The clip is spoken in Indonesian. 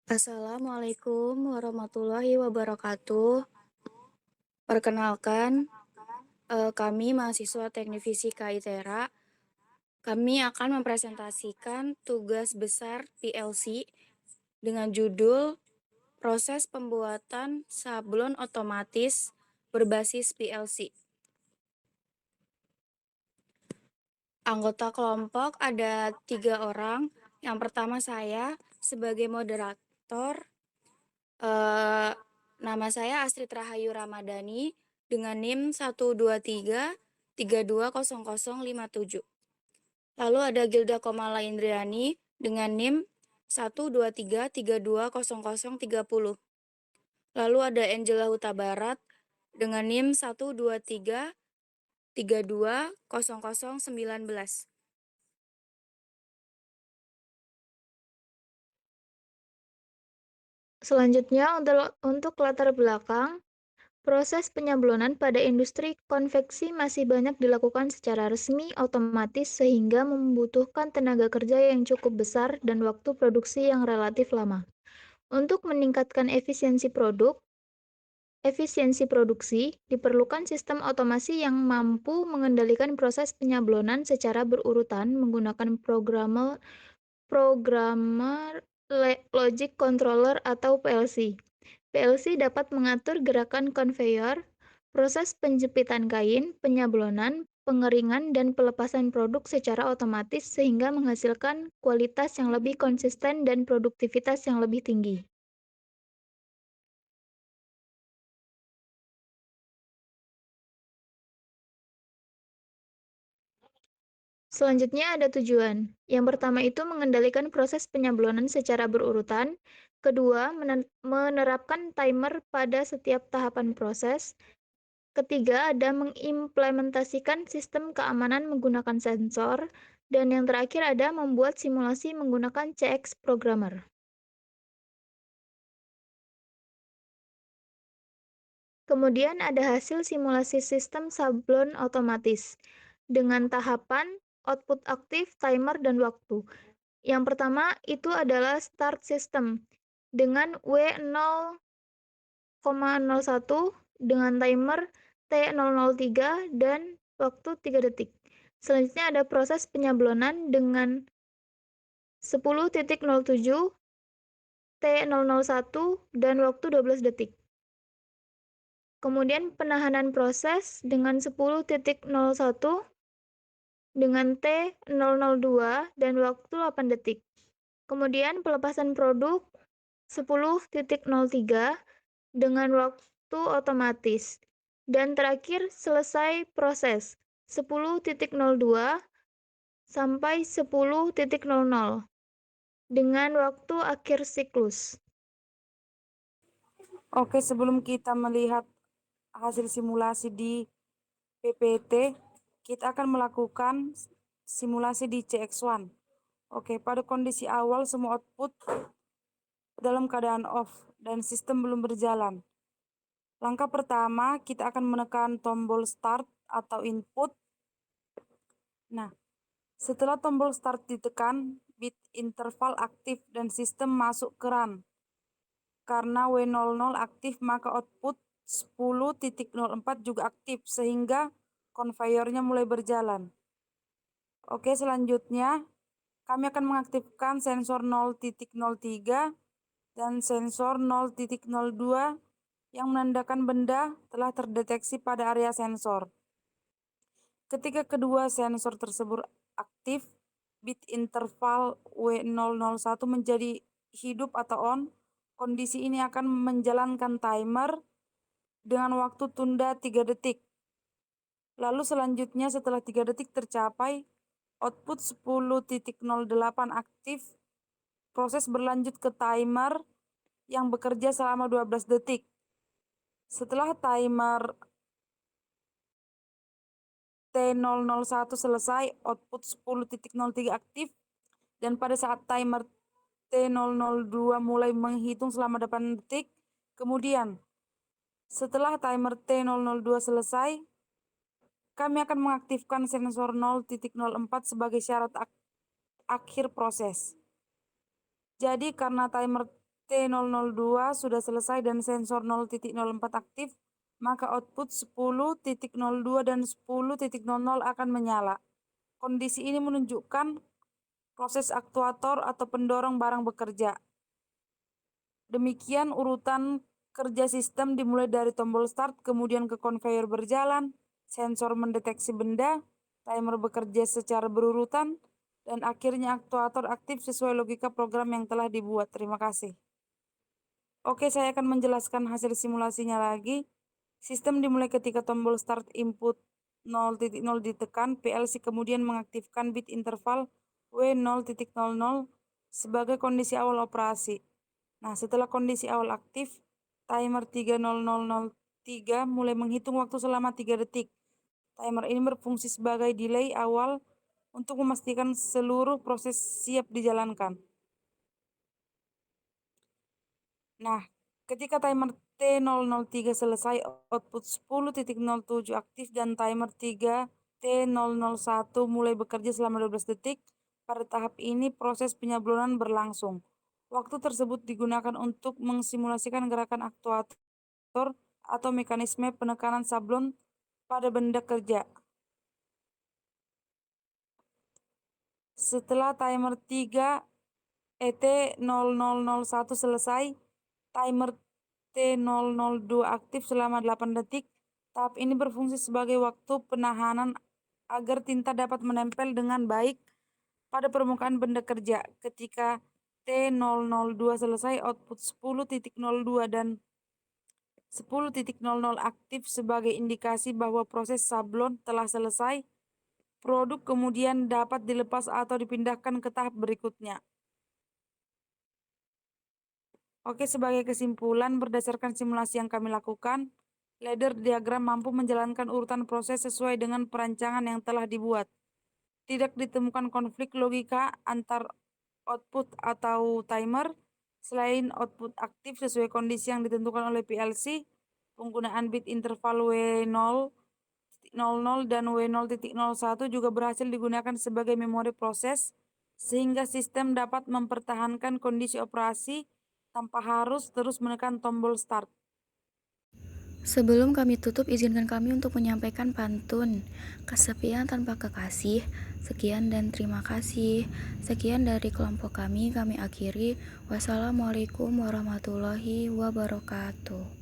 Assalamualaikum warahmatullahi wabarakatuh. Perkenalkan, kami mahasiswa Teknik Fisika ITERA. Kami akan mempresentasikan tugas besar PLC dengan judul Proses Pembuatan Sablon Otomatis Berbasis PLC. Anggota kelompok ada 3 orang. Yang pertama saya sebagai moderator. Eh, Nama saya Astrid Rahayu Ramadhani dengan NIM 123320057. Lalu ada Gilda Komala Indriani dengan NIM 123320030. Lalu ada Angela Huta Barat dengan NIM 123320019. Selanjutnya, untuk latar belakang, proses penyablonan pada industri konveksi masih banyak dilakukan secara resmi otomatis sehingga membutuhkan tenaga kerja yang cukup besar dan waktu produksi yang relatif lama. Untuk meningkatkan efisiensi produksi, diperlukan sistem otomasi yang mampu mengendalikan proses penyablonan secara berurutan menggunakan programmer logic controller atau PLC. PLC dapat mengatur gerakan konveyor, proses penjepitan kain, penyablonan, pengeringan, dan pelepasan produk secara otomatis sehingga menghasilkan kualitas yang lebih konsisten dan produktivitas yang lebih tinggi. Selanjutnya ada tujuan. Yang pertama itu mengendalikan proses penyablonan secara berurutan. Kedua, menerapkan timer pada setiap tahapan proses. Ketiga, ada mengimplementasikan sistem keamanan menggunakan sensor. Dan yang terakhir ada membuat simulasi menggunakan CX Programmer. Kemudian ada hasil simulasi sistem sablon otomatis dengan tahapan, output aktif, timer, dan waktu. Yang pertama itu adalah start system dengan W0,01 dengan timer T003 dan waktu 3 detik. Selanjutnya ada proses penyablonan dengan 10.07 T001 dan waktu 12 detik. Kemudian penahanan proses dengan 10.01 dengan T002 dan waktu 8 detik. Kemudian pelepasan produk 10.03 dengan waktu otomatis. Dan terakhir selesai proses 10.02 sampai 10.00 dengan waktu akhir siklus. Oke, sebelum kita melihat hasil simulasi di PPT, kita akan melakukan simulasi di CX1. Oke, pada kondisi awal semua output dalam keadaan off dan sistem belum berjalan. Langkah pertama, kita akan menekan tombol start atau input. Nah, setelah tombol start ditekan, bit interval aktif dan sistem masuk ke run. Karena W00 aktif, maka output 10.04 juga aktif, sehingga konveyornya mulai berjalan. Oke, selanjutnya kami akan mengaktifkan sensor 0.03 dan sensor 0.02 yang menandakan benda telah terdeteksi pada area sensor. Ketika kedua sensor tersebut aktif, bit interval W001 menjadi hidup atau on. Kondisi ini akan menjalankan timer dengan waktu tunda 3 detik. Lalu selanjutnya setelah 3 detik tercapai, output 10.08 aktif. Proses berlanjut ke timer yang bekerja selama 12 detik. Setelah timer T001 selesai, output 10.03 aktif, dan pada saat timer T002 mulai menghitung selama 8 detik, kemudian setelah timer T002 selesai, kami akan mengaktifkan sensor 0.04 sebagai syarat akhir proses. Jadi karena timer T002 sudah selesai dan sensor 0.04 aktif, maka output 10.02 dan 10.00 akan menyala. Kondisi ini menunjukkan proses aktuator atau pendorong barang bekerja. Demikian urutan kerja sistem dimulai dari tombol start, kemudian ke konveyor berjalan, sensor mendeteksi benda, timer bekerja secara berurutan, dan akhirnya aktuator aktif sesuai logika program yang telah dibuat. Terima kasih. Oke, saya akan menjelaskan hasil simulasinya lagi. Sistem dimulai ketika tombol start input 0.0 ditekan, PLC kemudian mengaktifkan bit interval W0.00 sebagai kondisi awal operasi. Nah, setelah kondisi awal aktif, timer 3003 mulai menghitung waktu selama 3 detik. Timer ini berfungsi sebagai delay awal untuk memastikan seluruh proses siap dijalankan. Nah, ketika timer T003 selesai, output 10.07 aktif dan timer 3 T001 mulai bekerja selama 12 detik. Pada tahap ini proses penyablonan berlangsung. Waktu tersebut digunakan untuk mensimulasikan gerakan aktuator atau mekanisme penekanan sablon pada benda kerja. Setelah timer T001 selesai, timer T002 aktif selama 8 detik. Tahap ini berfungsi sebagai waktu penahanan agar tinta dapat menempel dengan baik pada permukaan benda kerja. Ketika T002 selesai, output 10.02 dan 10.00 aktif sebagai indikasi bahwa proses sablon telah selesai. Produk kemudian dapat dilepas atau dipindahkan ke tahap berikutnya. Oke, sebagai kesimpulan, berdasarkan simulasi yang kami lakukan, ladder diagram mampu menjalankan urutan proses sesuai dengan perancangan yang telah dibuat. Tidak ditemukan konflik logika antar output atau timer, selain output aktif sesuai kondisi yang ditentukan oleh PLC, penggunaan bit interval W0.00 dan W0.01 juga berhasil digunakan sebagai memori proses, sehingga sistem dapat mempertahankan kondisi operasi tanpa harus terus menekan tombol start. Sebelum kami tutup, izinkan kami untuk menyampaikan pantun. Kesepian tanpa kekasih, sekian dan terima kasih. Sekian dari kelompok kami akhiri. Wassalamualaikum warahmatullahi wabarakatuh.